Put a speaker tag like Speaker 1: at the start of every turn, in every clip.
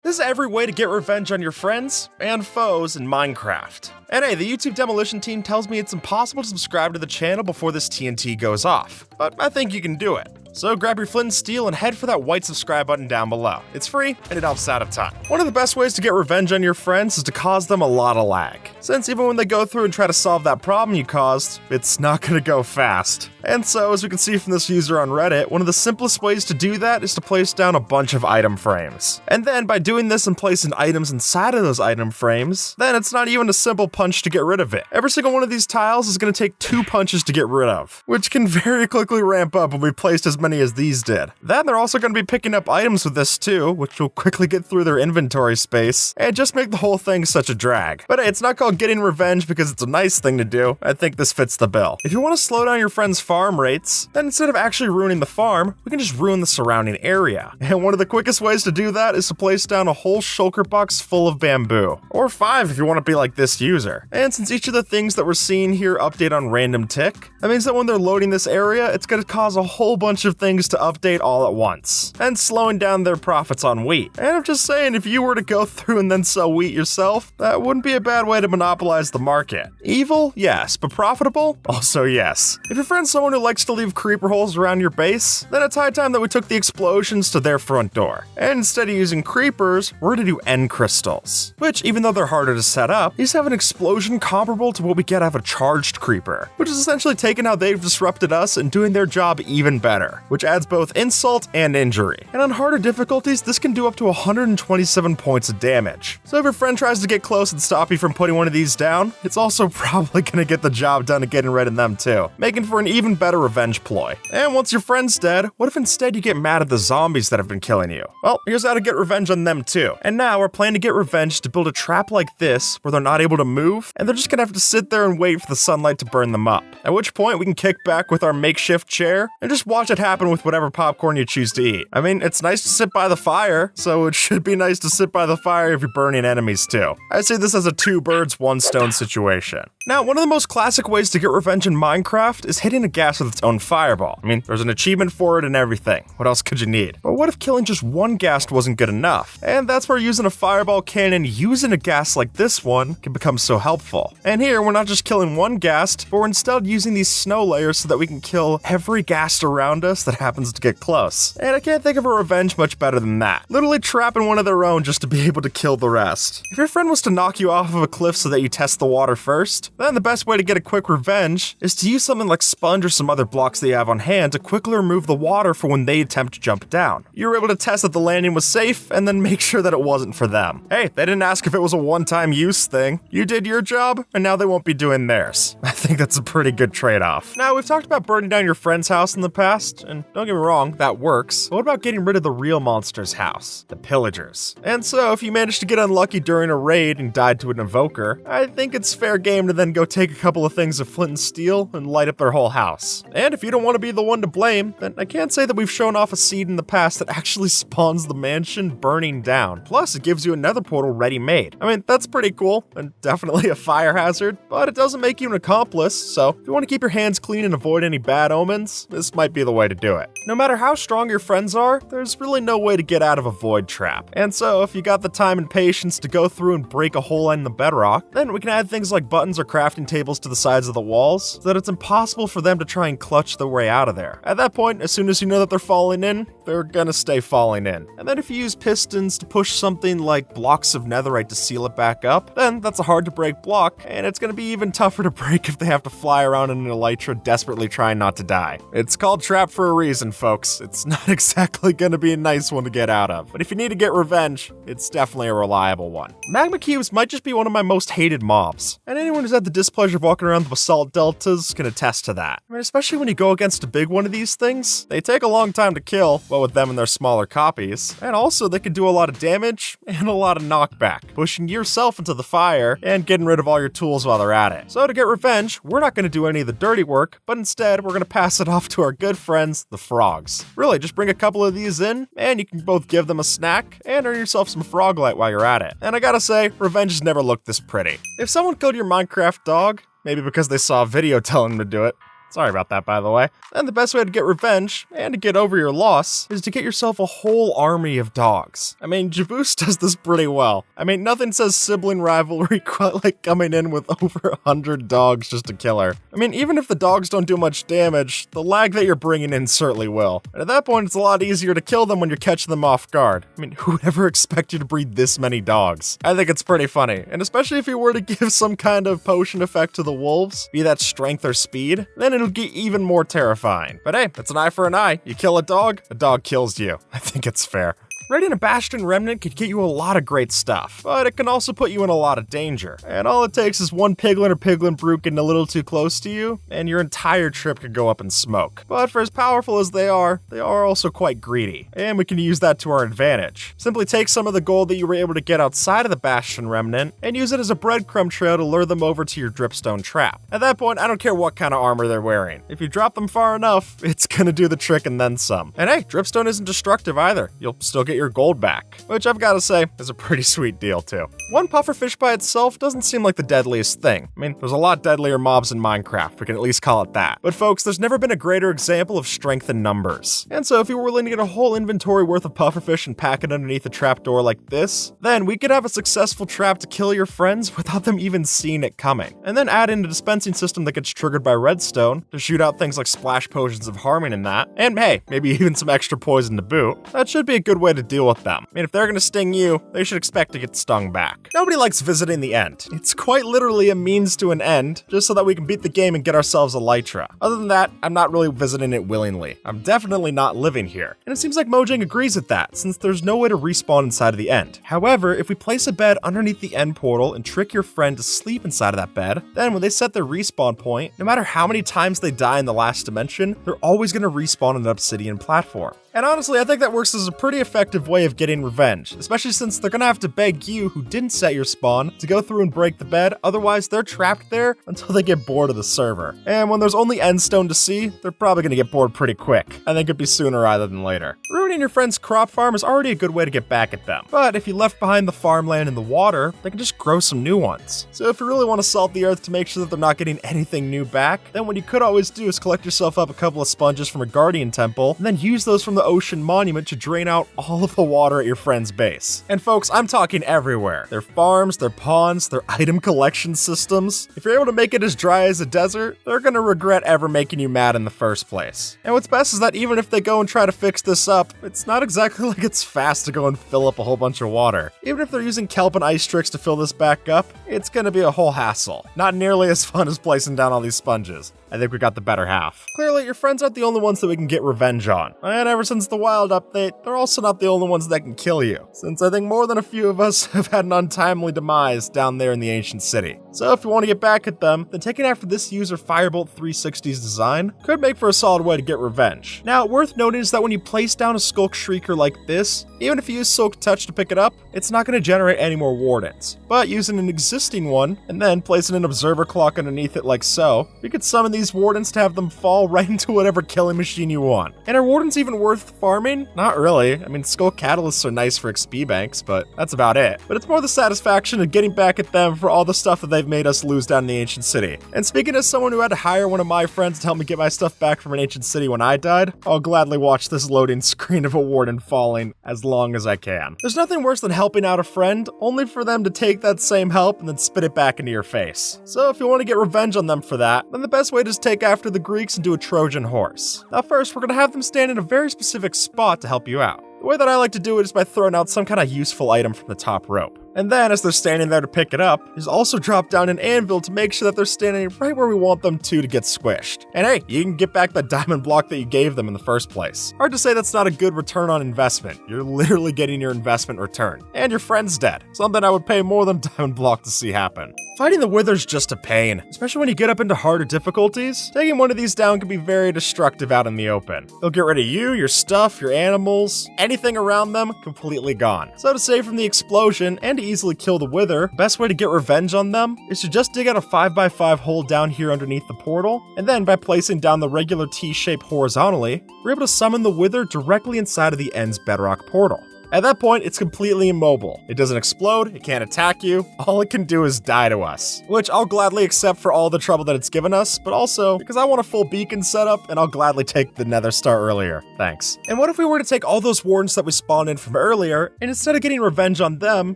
Speaker 1: This is every way to get revenge on your friends and foes in Minecraft. And hey, the YouTube demolition team tells me it's impossible to subscribe to the channel before this TNT goes off, but I think you can do it. So grab your flint and steel and head for that white subscribe button down below. It's free and it helps out a ton. One of the best ways to get revenge on your friends is to cause them a lot of lag, since even when they go through and try to solve that problem you caused, it's not gonna go fast. And so, as we can see from this user on Reddit, one of the simplest ways to do that is to place down a bunch of item frames. And then by doing this and placing items inside of those item frames, then it's not even a simple punch to get rid of it. Every single one of these tiles is going to take 2 punches to get rid of, which can very quickly ramp up when we placed as many as these did. Then they're also going to be picking up items with this too, which will quickly get through their inventory space and just make the whole thing such a drag. But hey, it's not called getting revenge because it's a nice thing to do. I think this fits the bill. If you want to slow down your friend's farm rates, then instead of actually ruining the farm, we can just ruin the surrounding area. And one of the quickest ways to do that is to place down a whole shulker box full of bamboo. Or 5 if you want to be like this user. And since each of the things that we're seeing here update on random tick, that means that when they're loading this area, it's going to cause a whole bunch of things to update all at once, and slowing down their profits on wheat. And I'm just saying, if you were to go through and then sell wheat yourself, that wouldn't be a bad way to monopolize the market. Evil? Yes. But profitable? Also yes. If your friend's someone who likes to leave creeper holes around your base, then it's high time that we took the explosions to their front door. And instead of using creepers, we're going to do end crystals, which, even though they're harder to set up, these have an explosion comparable to what we get out of a charged creeper, which is essentially taking how they've disrupted us and doing their job even better, which adds both insult and injury. And on harder difficulties, this can do up to 127 points of damage. So if your friend tries to get close and stop you from putting one of these down, it's also probably going to get the job done of getting rid of them too, making for an even better revenge ploy. And once your friend's dead, what if instead you get mad at the zombies that have been killing you? Well, here's how to get revenge on them too. And now we're planning to get revenge to build a trap like this where they're not able to move, and they're just gonna have to sit there and wait for the sunlight to burn them up. At which point we can kick back with our makeshift chair and just watch it happen with whatever popcorn you choose to eat. I mean, it's nice to sit by the fire, so it should be nice to sit by the fire if you're burning enemies too. I see this as a 2 birds, 1 stone situation. Now, one of the most classic ways to get revenge in Minecraft is hitting a ghast with its own fireball. I mean, there's an achievement for it and everything. What else could you need? But what if killing just 1 ghast wasn't good enough? And that's where using a fireball cannon using a ghast like this one can become so helpful. And here, we're not just killing 1 ghast, but we're instead using these snow layers so that we can kill every ghast around us that happens to get close. And I can't think of a revenge much better than that. Literally trapping one of their own just to be able to kill the rest. If your friend was to knock you off of a cliff so that you test the water first, then the best way to get a quick revenge is to use something like sponge or some other blocks that you have on hand to quickly remove the water for when they attempt to jump down. You were able to test that the landing was safe and then make sure that it wasn't for them. Hey, they didn't ask if it was a one-time use thing. You did your job, and now they won't be doing theirs. I think that's a pretty good trade-off. Now, we've talked about burning down your friend's house in the past, and don't get me wrong, that works. But what about getting rid of the real monster's house? The pillagers. And so, if you managed to get unlucky during a raid and died to an invoker, I think it's fair game to then go take a couple of things of flint and steel and light up their whole house. And if you don't want to be the one to blame, then I can't say that we've shown off a seed in the past that actually spawns the mansion burning down. Plus, it gives you another portal ready-made. I mean, that's pretty cool, and definitely a fire hazard, but it doesn't make you an accomplice, so if you want to keep your hands clean and avoid any bad omens, this might be the way to do it. No matter how strong your friends are, there's really no way to get out of a void trap. And so, if you got the time and patience to go through and break a hole in the bedrock, then we can add things like buttons or crafting tables to the sides of the walls, so that it's impossible for them to try and clutch their way out of there. At that point, as soon as you know that they're falling in, they're gonna stay falling in. And then if you use pistons to push something like blocks of netherite to seal it back up, then that's a hard to break block, and it's gonna be even tougher to break if they have to fly around in an elytra desperately trying not to die. It's called trap for a reason, folks. It's not exactly gonna be a nice one to get out of. But if you need to get revenge, it's definitely a reliable one. Magma cubes might just be one of my most hated mobs, and anyone who's had the displeasure of walking around the basalt deltas can attest to that. I mean, especially when you go against a big one of these things, they take a long time to kill, well, with them and their smaller copies, and also they can do a lot of damage and a lot of knockback, pushing yourself into the fire and getting rid of all your tools while they're at it. So to get revenge, we're not going to do any of the dirty work, but instead we're going to pass it off to our good friends, the frogs. Really, just bring a couple of these in, and you can both give them a snack and earn yourself some frog light while you're at it. And I gotta say, revenge has never looked this pretty. If someone killed your Minecraft dog, maybe because they saw a video telling them to do it, Sorry about that, by the way. And the best way to get revenge, and to get over your loss, is to get yourself a whole army of dogs. I mean, Jaboost does this pretty well. I mean, nothing says sibling rivalry quite like coming in with over 100 dogs just to kill her. I mean, even if the dogs don't do much damage, the lag that you're bringing in certainly will. And at that point, it's a lot easier to kill them when you're catching them off guard. I mean, who would ever expect you to breed this many dogs? I think it's pretty funny, and especially if you were to give some kind of potion effect to the wolves, be that strength or speed, then it'll get even more terrifying. But hey, it's an eye for an eye. You kill a dog kills you. I think it's fair. Raiding a Bastion Remnant could get you a lot of great stuff, but it can also put you in a lot of danger. And all it takes is one Piglin or Piglin Brute getting a little too close to you, and your entire trip could go up in smoke. But for as powerful as they are also quite greedy, and we can use that to our advantage. Simply take some of the gold that you were able to get outside of the Bastion Remnant, and use it as a breadcrumb trail to lure them over to your Dripstone trap. At that point, I don't care what kind of armor they're wearing. If you drop them far enough, it's gonna do the trick and then some. And hey, Dripstone isn't destructive either. You'll still get your gold back, which I've got to say is a pretty sweet deal too. One pufferfish by itself doesn't seem like the deadliest thing. I mean, there's a lot deadlier mobs in Minecraft, we can at least call it that. But folks, there's never been a greater example of strength in numbers. And so if you were willing to get a whole inventory worth of pufferfish and pack it underneath a trapdoor like this, then we could have a successful trap to kill your friends without them even seeing it coming. And then add in a dispensing system that gets triggered by redstone to shoot out things like splash potions of harming and that. And hey, maybe even some extra poison to boot. That should be a good way to deal with them. I mean, if they're gonna sting you, they should expect to get stung back. Nobody likes visiting the end. It's quite literally a means to an end, just so that we can beat the game and get ourselves Elytra. Other than that, I'm not really visiting it willingly. I'm definitely not living here. And it seems like Mojang agrees with that, since there's no way to respawn inside of the end. However, if we place a bed underneath the end portal and trick your friend to sleep inside of that bed, then when they set their respawn point, no matter how many times they die in the last dimension, they're always gonna respawn on an obsidian platform. And honestly, I think that works as a pretty effective way of getting revenge, especially since they're gonna have to beg you, who didn't set your spawn, to go through and break the bed, otherwise they're trapped there until they get bored of the server. And when there's only endstone to see, they're probably gonna get bored pretty quick. I think it'd be sooner rather than later. Ruining your friend's crop farm is already a good way to get back at them, but if you left behind the farmland and the water, they can just grow some new ones. So if you really want to salt the earth to make sure that they're not getting anything new back, then what you could always do is collect yourself up a couple of sponges from a guardian temple, and then use those from the ocean monument to drain out all of the water at your friend's base. And folks, I'm talking everywhere. Their farms, their ponds, their item collection systems. If you're able to make it as dry as a desert, they're gonna regret ever making you mad in the first place. And what's best is that even if they go and try to fix this up, it's not exactly like it's fast to go and fill up a whole bunch of water. Even if they're using kelp and ice tricks to fill this back up, it's gonna be a whole hassle. Not nearly as fun as placing down all these sponges. I think we got the better half. Clearly, your friends aren't the only ones that we can get revenge on. And ever since the Wild update, they're also not the only ones that can kill you, since I think more than a few of us have had an untimely demise down there in the ancient city. So if you want to get back at them, then taking after this user Firebolt 360's design could make for a solid way to get revenge. Now, worth noting is that when you place down a Skulk Shrieker like this, even if you use Silk Touch to pick it up, it's not going to generate any more wardens. But using an existing one, and then placing an Observer Clock underneath it like so, you could summon these wardens to have them fall right into whatever killing machine you want. And are wardens even worth farming? Not really. I mean, Skull Catalysts are nice for XP banks, but that's about it. But it's more the satisfaction of getting back at them for all the stuff that they've made us lose down in the ancient city. And speaking as someone who had to hire one of my friends to help me get my stuff back from an ancient city when I died, I'll gladly watch this loading screen of a warden falling as long as I can. There's nothing worse than helping out a friend, only for them to take that same help and then spit it back into your face. So if you want to get revenge on them for that, then the best way to take after the Greeks and do a Trojan horse. Now first, we're going to have them stand in a very specific spot to help you out. The way that I like to do it is by throwing out some kind of useful item from the top rope. And then, as they're standing there to pick it up, is also drop down an anvil to make sure that they're standing right where we want them to get squished. And hey, you can get back that diamond block that you gave them in the first place. Hard to say that's not a good return on investment. You're literally getting your investment return. And your friend's dead. Something I would pay more than diamond block to see happen. Fighting the Wither's just a pain, especially when you get up into harder difficulties. Taking one of these down can be very destructive out in the open. They'll get rid of you, your stuff, your animals, anything around them, completely gone. So to save from the explosion, and to easily kill the Wither, best way to get revenge on them is to just dig out a 5x5 hole down here underneath the portal, and then by placing down the regular T shape horizontally, we're able to summon the Wither directly inside of the end's bedrock portal. At that point, it's completely immobile. It doesn't explode, it can't attack you, all it can do is die to us. Which I'll gladly accept for all the trouble that it's given us, but also because I want a full beacon setup and I'll gladly take the Nether Star earlier. Thanks. And what if we were to take all those wardens that we spawned in from earlier, and instead of getting revenge on them,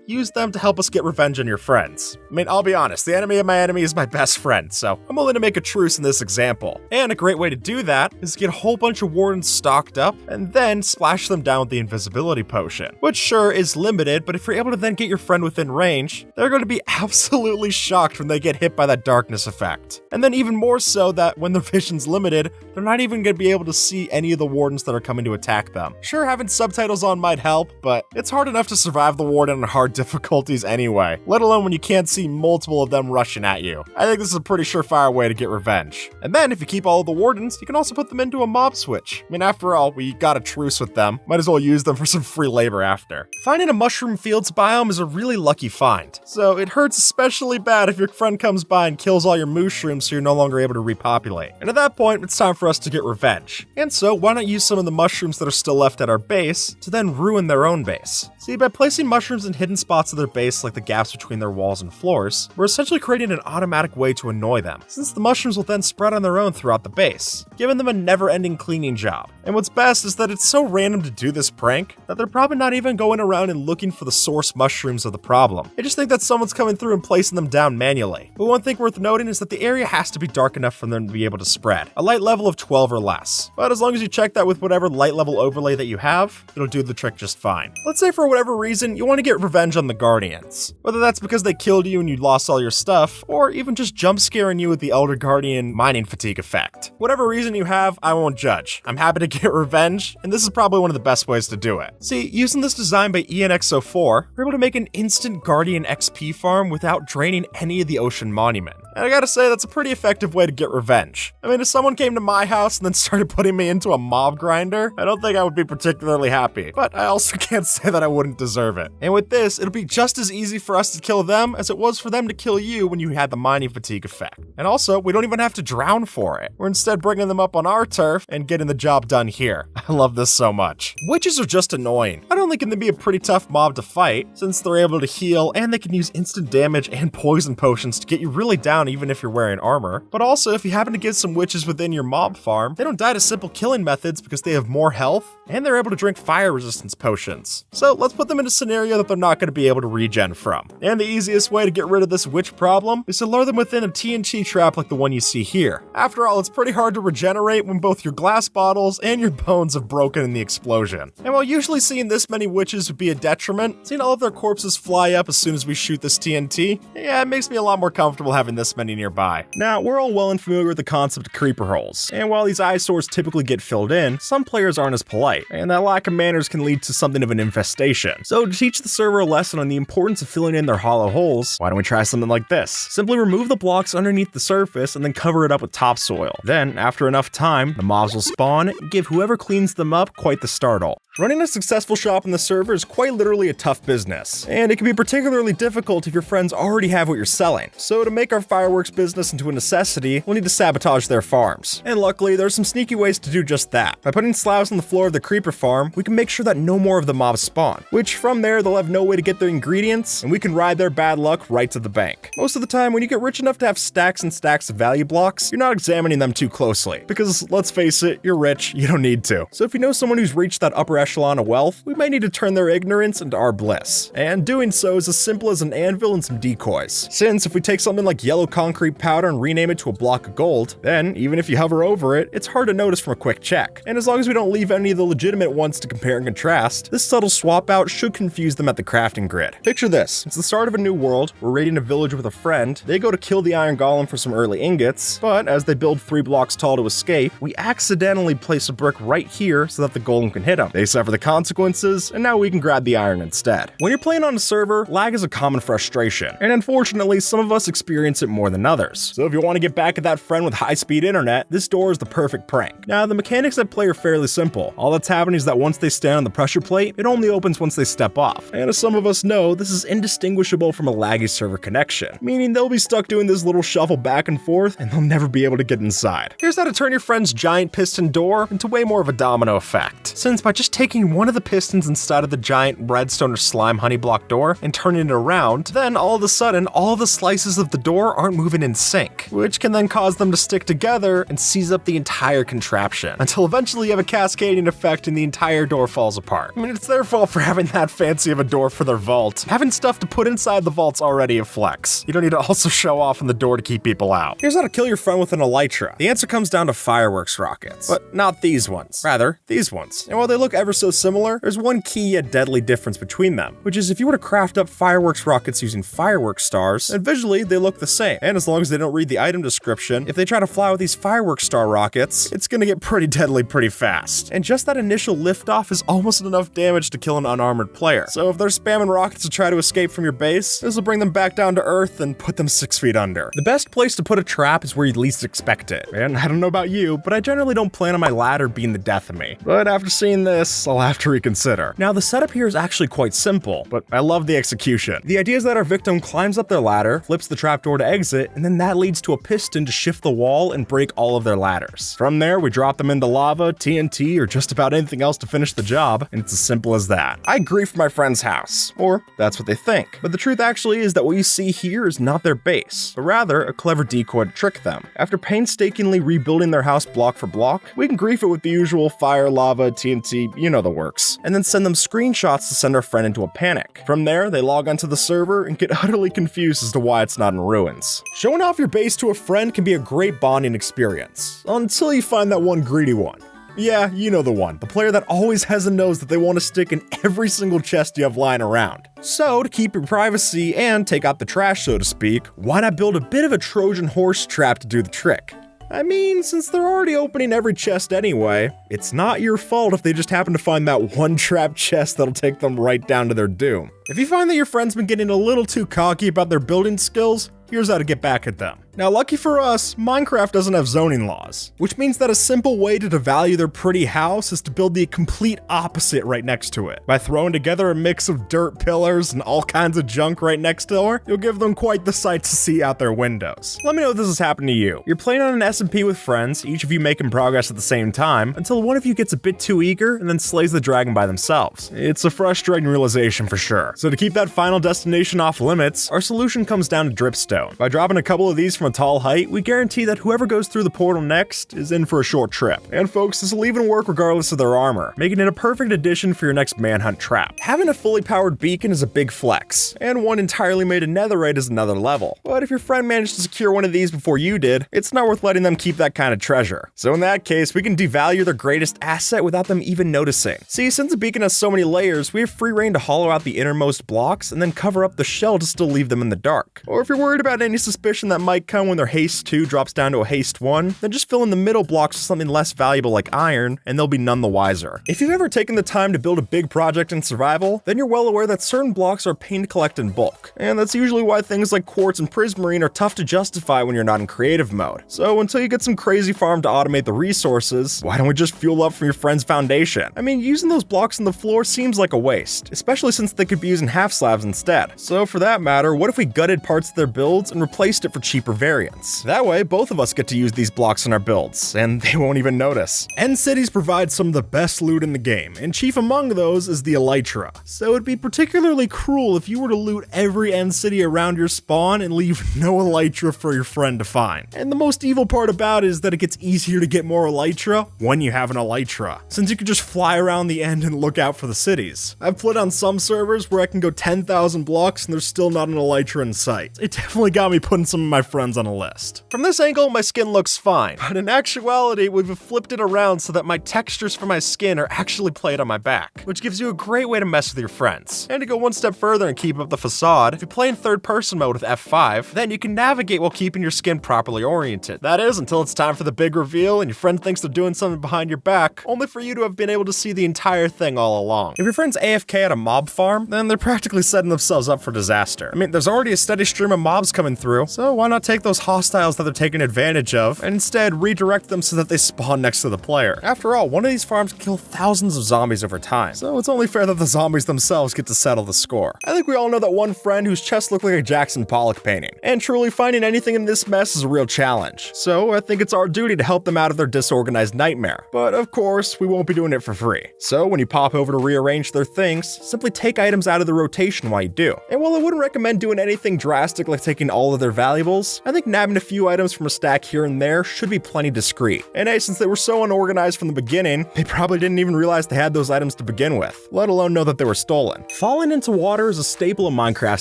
Speaker 1: use them to help us get revenge on your friends? I mean, I'll be honest, the enemy of my enemy is my best friend, so I'm willing to make a truce in this example. And a great way to do that is to get a whole bunch of wardens stocked up, and then splash them down with the invisibility potion. Which sure is limited, but if you're able to then get your friend within range, they're going to be absolutely shocked when they get hit by that darkness effect. And then even more so that when their vision's limited, they're not even going to be able to see any of the wardens that are coming to attack them. Sure, having subtitles on might help, but it's hard enough to survive the warden on hard difficulties anyway, let alone when you can't see multiple of them rushing at you. I think this is a pretty surefire way to get revenge. And then if you keep all of the wardens, you can also put them into a mob switch. I mean, after all, we got a truce with them. Might as well use them for some free labor after. Finding a mushroom fields biome is a really lucky find, so it hurts especially bad if your friend comes by and kills all your mushrooms so you're no longer able to repopulate. And at that point, it's time for us to get revenge. And so why not use some of the mushrooms that are still left at our base to then ruin their own base? See, by placing mushrooms in hidden spots of their base like the gaps between their walls and floors, we're essentially creating an automatic way to annoy them, since the mushrooms will then spread on their own throughout the base, giving them a never-ending cleaning job. And what's best is that it's so random to do this prank that they're probably not even going around and looking for the source mushrooms of the problem. They just think that someone's coming through and placing them down manually. But one thing worth noting is that the area has to be dark enough for them to be able to spread, a light level of 12 or less. But as long as you check that with whatever light level overlay that you have, it'll do the trick just fine. Let's say for whatever reason you want to get revenge on the Guardians. Whether that's because they killed you and you lost all your stuff, or even just jump scaring you with the Elder Guardian mining fatigue effect. Whatever reason you have, I won't judge. I'm happy to get revenge, and this is probably one of the best ways to do it. See, using this design by ENX04, we're able to make an instant Guardian XP farm without draining any of the Ocean Monument. And I gotta say, that's a pretty effective way to get revenge. I mean, if someone came to my house and then started putting me into a mob grinder, I don't think I would be particularly happy. But I also can't say that I wouldn't deserve it. And with this, it'll be just as easy for us to kill them as it was for them to kill you when you had the mining fatigue effect. And also, we don't even have to drown for it. We're instead bringing them up on our turf and getting the job done here. I love this so much. Witches are just annoying. Not only can they be a pretty tough mob to fight, since they're able to heal and they can use instant damage and poison potions to get you really down even if you're wearing armor, but also if you happen to get some witches within your mob farm, they don't die to simple killing methods because they have more health and they're able to drink fire resistance potions. So let's put them in a scenario that they're not going to be able to regen from. And the easiest way to get rid of this witch problem is to lure them within a TNT trap like the one you see here. After all, it's pretty hard to regenerate when both your glass bottles and your bones have broken in the explosion. And while usually seeing this many witches would be a detriment, seeing all of their corpses fly up as soon as we shoot this TNT, yeah, it makes me a lot more comfortable having this many nearby. Now, we're all well and familiar with the concept of creeper holes, and while these eyesores typically get filled in, some players aren't as polite, and that lack of manners can lead to something of an infestation. So to teach the server a lesson on the importance of filling in their hollow holes, why don't we try something like this? Simply remove the blocks underneath the surface and then cover it up with topsoil. Then, after enough time, the mobs will spawn, give whoever cleans them up quite the startle. Running a successful shop on the server is quite literally a tough business, and it can be particularly difficult if your friends already have what you're selling. So to make our fireworks business into a necessity, we'll need to sabotage their farms. And luckily, there's some sneaky ways to do just that. By putting slabs on the floor of the creeper farm, we can make sure that no more of the mobs spawn, which from there, they'll have no way to get their ingredients, and we can ride their bad luck right to the bank. Most of the time, when you get rich enough to have stacks and stacks of value blocks, you're not examining them too closely, because let's face it, you're rich, you don't need to. So if you know someone who's reached that upper echelon of wealth, we might need to turn their ignorance into our bliss. And doing so is as simple as an anvil and some decoys. Since if we take something like yellow concrete powder and rename it to a block of gold, then even if you hover over it, it's hard to notice from a quick check. And as long as we don't leave any of the legitimate ones to compare and contrast, this subtle swap out should confuse them at the crafting grid. Picture this, it's the start of a new world, we're raiding a village with a friend, they go to kill the iron golem for some early ingots, but as they build 3 blocks tall to escape, we accidentally place a brick right here so that the golem can hit them. They suffer the consequences, and now we can grab the iron instead. When you're playing on a server, lag is a common frustration, and unfortunately, some of us experience it more than others. So if you want to get back at that friend with high-speed internet, this door is the perfect prank. Now, the mechanics at play are fairly simple. All that's happening is that once they stand on the pressure plate, it only opens once they step off. And as some of us know, this is indistinguishable from a laggy server connection, meaning they'll be stuck doing this little shuffle back and forth, and they'll never be able to get inside. Here's how to turn your friend's giant piston door into way more of a domino effect. Since by just taking one of the pistons connections inside of the giant redstone or slime honey block door and turning it around, then all of a sudden, all the slices of the door aren't moving in sync, which can then cause them to stick together and seize up the entire contraption, until eventually you have a cascading effect and the entire door falls apart. I mean, it's their fault for having that fancy of a door for their vault. Having stuff to put inside the vault's already a flex. You don't need to also show off on the door to keep people out. Here's how to kill your friend with an elytra. The answer comes down to fireworks rockets, but not these ones. Rather, these ones. And while they look ever so similar, there's one key yet deadly difference between them, which is if you were to craft up fireworks rockets using fireworks stars, and visually they look the same. And as long as they don't read the item description, if they try to fly with these fireworks star rockets, it's gonna get pretty deadly pretty fast. And just that initial liftoff is almost enough damage to kill an unarmored player. So if they're spamming rockets to try to escape from your base, this will bring them back down to earth and put them 6 feet under. The best place to put a trap is where you least expect it. And I don't know about you, but I generally don't plan on my ladder being the death of me. But after seeing this, I'll have to reconsider. Now the setup here is actually quite simple, but I love the execution. The idea is that our victim climbs up their ladder, flips the trapdoor to exit, and then that leads to a piston to shift the wall and break all of their ladders. From there, we drop them into lava, TNT, or just about anything else to finish the job, and it's as simple as that. I grief my friend's house, or that's what they think. But the truth actually is that what you see here is not their base, but rather a clever decoy to trick them. After painstakingly rebuilding their house block for block, we can grief it with the usual fire, lava, TNT, you know the works, and then send them screenshots to send our friend into a panic. From there, they log onto the server and get utterly confused as to why it's not in ruins. Showing off your base to a friend can be a great bonding experience, until you find that one greedy one. Yeah, you know the one. The player that always has a nose that they want to stick in every single chest you have lying around. So, to keep your privacy and take out the trash, so to speak, why not build a bit of a Trojan horse trap to do the trick? I mean, since they're already opening every chest anyway, it's not your fault if they just happen to find that one trapped chest that'll take them right down to their doom. If you find that your friend's been getting a little too cocky about their building skills, here's how to get back at them. Now, lucky for us, Minecraft doesn't have zoning laws, which means that a simple way to devalue their pretty house is to build the complete opposite right next to it. By throwing together a mix of dirt pillars and all kinds of junk right next to her, you'll give them quite the sight to see out their windows. Let me know if this has happened to you. You're playing on an SMP with friends, each of you making progress at the same time, until one of you gets a bit too eager and then slays the dragon by themselves. It's a frustrating realization for sure. So to keep that final destination off limits, our solution comes down to dripstone. By dropping a couple of these from a tall height, we guarantee that whoever goes through the portal next is in for a short trip. And folks, this will even work regardless of their armor, making it a perfect addition for your next manhunt trap. Having a fully powered beacon is a big flex, and one entirely made of netherite is another level. But if your friend managed to secure one of these before you did, it's not worth letting them keep that kind of treasure. So in that case, we can devalue their greatest asset without them even noticing. See, since the beacon has so many layers, we have free reign to hollow out the innermost blocks and then cover up the shell to still leave them in the dark. Or if you're worried about any suspicion that might come when their haste 2 drops down to a haste 1, then just fill in the middle blocks with something less valuable like iron, and they'll be none the wiser. If you've ever taken the time to build a big project in survival, then you're well aware that certain blocks are a pain to collect in bulk, and that's usually why things like quartz and prismarine are tough to justify when you're not in creative mode. So until you get some crazy farm to automate the resources, why don't we just fuel up from your friend's foundation? I mean, using those blocks on the floor seems like a waste, especially since they could be using half slabs instead. So for that matter, what if we gutted parts of their builds and replaced it for cheaper variants? That way, both of us get to use these blocks in our builds, and they won't even notice. End cities provide some of the best loot in the game, and chief among those is the elytra. So it'd be particularly cruel if you were to loot every end city around your spawn and leave no elytra for your friend to find. And the most evil part about it is that it gets easier to get more elytra when you have an elytra, since you can just fly around the end and look out for the cities. I've played on some servers where I can go 10,000 blocks and there's still not an elytra in sight. It definitely got me putting some of my friends on a list. From this angle, my skin looks fine, but in actuality, we've flipped it around so that my textures for my skin are actually played on my back, which gives you a great way to mess with your friends. And to go one step further and keep up the facade, if you play in third-person mode with F5, then you can navigate while keeping your skin properly oriented. That is, until it's time for the big reveal and your friend thinks they're doing something behind your back, only for you to have been able to see the entire thing all along. If your friend's AFK at a mob farm, then they're practically setting themselves up for disaster. I mean, there's already a steady stream of mobs coming through, so why not take take those hostiles that they're taking advantage of and instead redirect them so that they spawn next to the player. After all, one of these farms can kill thousands of zombies over time, so it's only fair that the zombies themselves get to settle the score. I think we all know that one friend whose chest looked like a Jackson Pollock painting, and truly finding anything in this mess is a real challenge. So I think it's our duty to help them out of their disorganized nightmare. But of course, we won't be doing it for free. So when you pop over to rearrange their things, simply take items out of the rotation while you do. And while I wouldn't recommend doing anything drastic like taking all of their valuables, I think nabbing a few items from a stack here and there should be plenty discreet. And hey, since they were so unorganized from the beginning, they probably didn't even realize they had those items to begin with, let alone know that they were stolen. Falling into water is a staple of Minecraft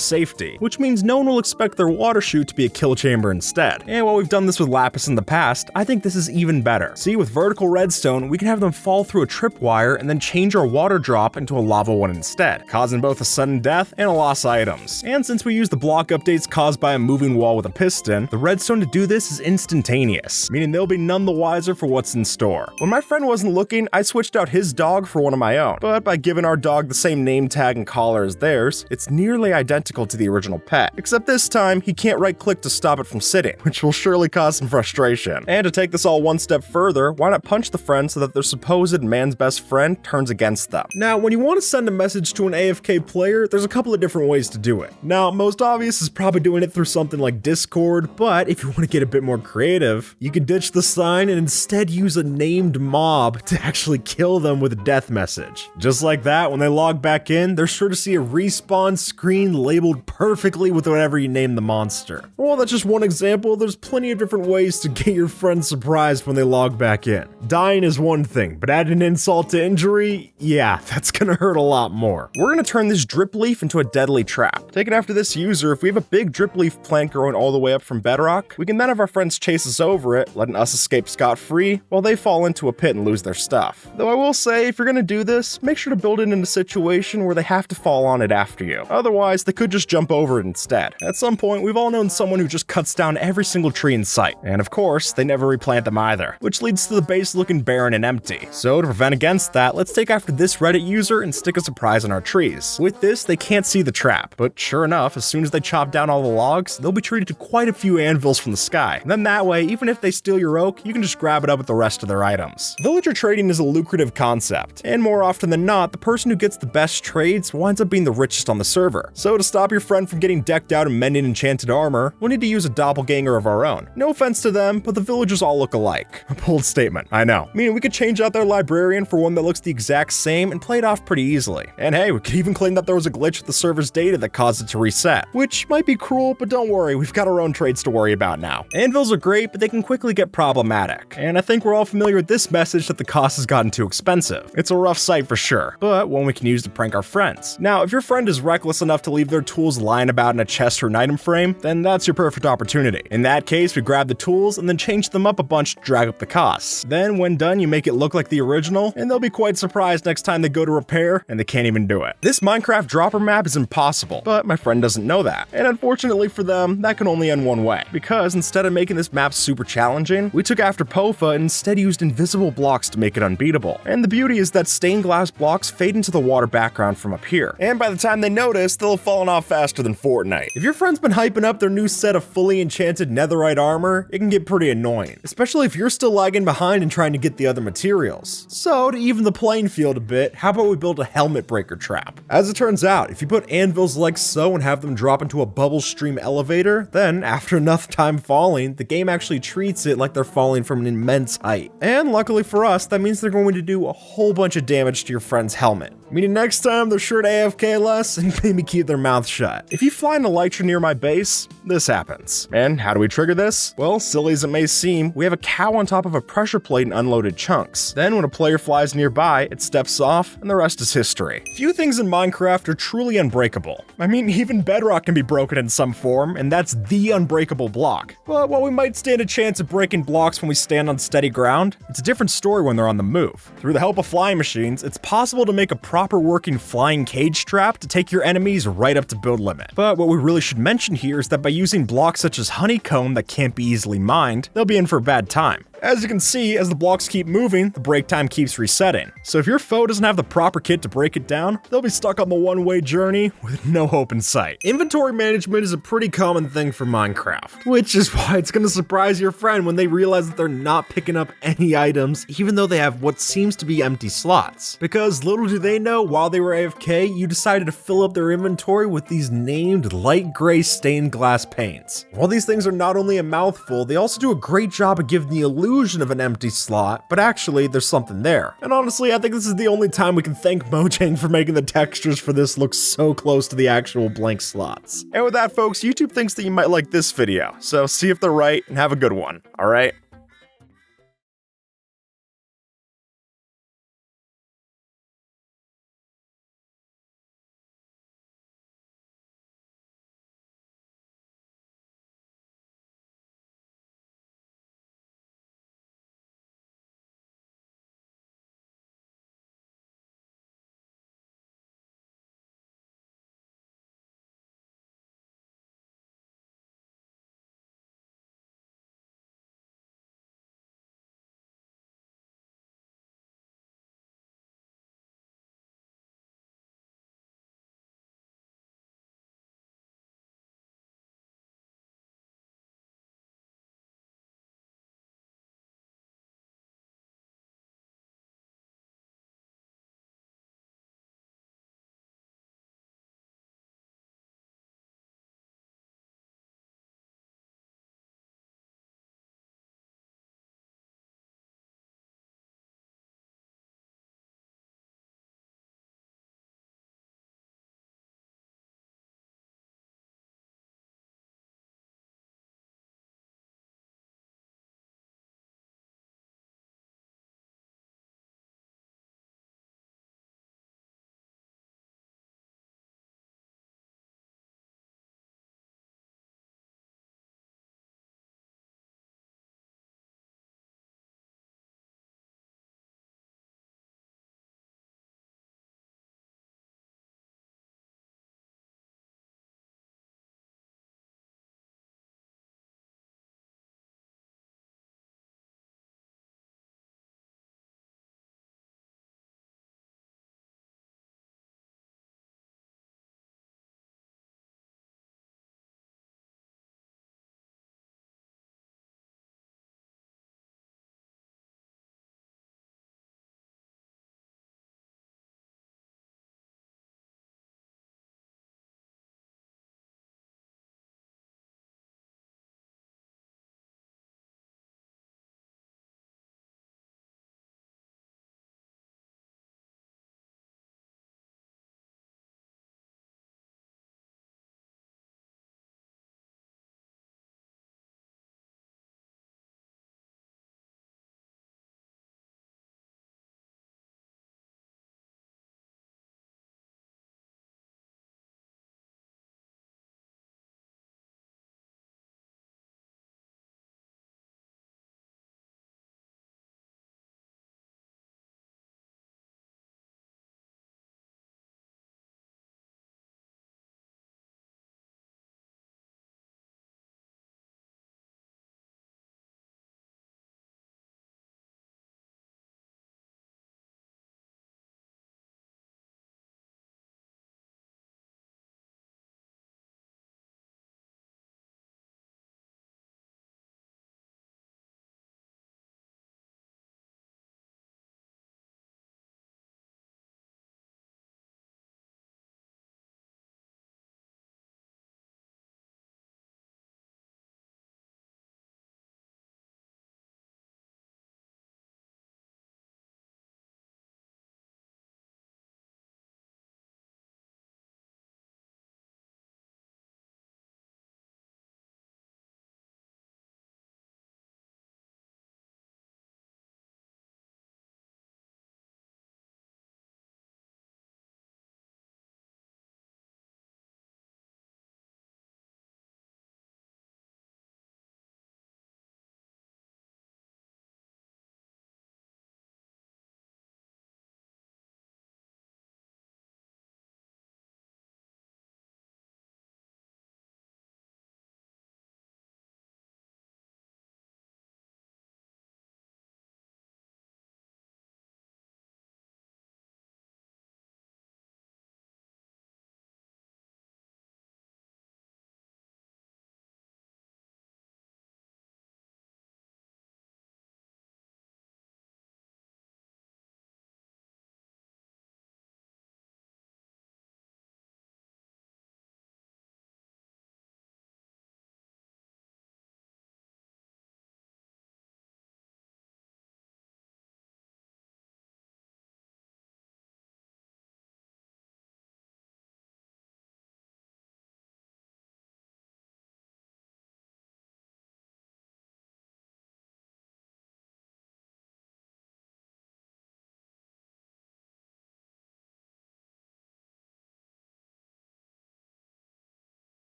Speaker 1: safety, which means no one will expect their water chute to be a kill chamber instead. And while we've done this with Lapis in the past, I think this is even better. See, with vertical redstone, we can have them fall through a tripwire and then change our water drop into a lava one instead, causing both a sudden death and a loss of items. And since we use the block updates caused by a moving wall with a piston, the redstone to do this is instantaneous, meaning they'll be none the wiser for what's in store. When my friend wasn't looking, I switched out his dog for one of my own, but by giving our dog the same name tag and collar as theirs, it's nearly identical to the original pet, except this time he can't right click to stop it from sitting, which will surely cause some frustration. And to take this all one step further, why not punch the friend so that their supposed man's best friend turns against them? Now, when you want to send a message to an AFK player, there's a couple of different ways to do it. Now, most obvious is probably doing it through something like Discord, but if you want to get a bit more creative, you can ditch the sign and instead use a named mob to actually kill them with a death message. Just like that, when they log back in, they're sure to see a respawn screen labeled perfectly with whatever you name the monster. Well, that's just one example. There's plenty of different ways to get your friends surprised when they log back in. Dying is one thing, but adding insult to injury, yeah, that's gonna hurt a lot more. We're gonna turn this drip leaf into a deadly trap. Taken after this user, if we have a big drip leaf plant growing all the way up from bedrock, we can then have our friends chase us over it, letting us escape scot-free while they fall into a pit and lose their stuff. Though I will say, if you're gonna do this, make sure to build it in a situation where they have to fall on it after you. Otherwise, they could just jump over it instead. At some point, we've all known someone who just cuts down every single tree in sight. And of course, they never replant them either, which leads to the base looking barren and empty. So to prevent against that, let's take after this Reddit user and stick a surprise on our trees. With this, they can't see the trap, but sure enough, as soon as they chop down all the logs, they'll be treated to quite a few anvils from the sky. And then that way, even if they steal your oak, you can just grab it up with the rest of their items. Villager trading is a lucrative concept, and more often than not, the person who gets the best trades winds up being the richest on the server. So to stop your friend from getting decked out in mending enchanted armor, we'll need to use a doppelganger of our own. No offense to them, but the villagers all look alike. A bold statement, I know. Meaning we could change out their librarian for one that looks the exact same and play it off pretty easily. And hey, we could even claim that there was a glitch with the server's data that caused it to reset, which might be cruel, but don't worry, we've got our own trades to worry about now. Anvils are great, but they can quickly get problematic. And I think we're all familiar with this message that the cost has gotten too expensive. It's a rough sight for sure, but one we can use to prank our friends. Now, if your friend is reckless enough to leave their tools lying about in a chest or an item frame, then that's your perfect opportunity. In that case, we grab the tools and then change them up a bunch to drag up the costs. Then when done, you make it look like the original, and they'll be quite surprised next time they go to repair and they can't even do it. This Minecraft dropper map is impossible, but my friend doesn't know that. And unfortunately for them, that can only end one way, because instead of making this map super challenging, we took after POFA and instead used invisible blocks to make it unbeatable. And the beauty is that stained glass blocks fade into the water background from up here, and by the time they notice, they'll have fallen off faster than Fortnite. If your friend's been hyping up their new set of fully enchanted netherite armor, it can get pretty annoying, especially if you're still lagging behind and trying to get the other materials. So to even the playing field a bit, how about we build a helmet breaker trap? As it turns out, if you put anvils like so and have them drop into a bubble stream elevator, then after enough time falling, the game actually treats it like they're falling from an immense height. And luckily for us, that means they're going to do a whole bunch of damage to your friend's helmet, meaning next time they're sure to AFK less and maybe keep their mouth shut. If you fly an elytra near my base, this happens. And how do we trigger this? Well, silly as it may seem, we have a cow on top of a pressure plate and unloaded chunks. Then when a player flies nearby, it steps off and the rest is history. Few things in Minecraft are truly unbreakable. I mean, even bedrock can be broken in some form, and that's the unbreakable block. But while we might stand a chance of breaking blocks when we stand on steady ground, it's a different story when they're on the move. Through the help of flying machines, it's possible to make a proper working flying cage trap to take your enemies right up to build limit. But what we really should mention here is that by using blocks such as honeycomb that can't be easily mined, they'll be in for a bad time. As you can see, as the blocks keep moving, the break time keeps resetting. So if your foe doesn't have the proper kit to break it down, they'll be stuck on the one-way journey with no hope in sight. Inventory management is a pretty common thing for Minecraft, which is why it's gonna surprise your friend when they realize that they're not picking up any items, even though they have what seems to be empty slots. Because little do they know, while they were AFK, you decided to fill up their inventory with these named light gray stained glass paints. While these things are not only a mouthful, they also do a great job of giving the illusion of an empty slot, but actually there's something there. And honestly, I think this is the only time we can thank Mojang for making the textures for this look so close to the actual blank slots. And with that, folks, YouTube thinks that you might like this video, so see if they're right and have a good one, alright?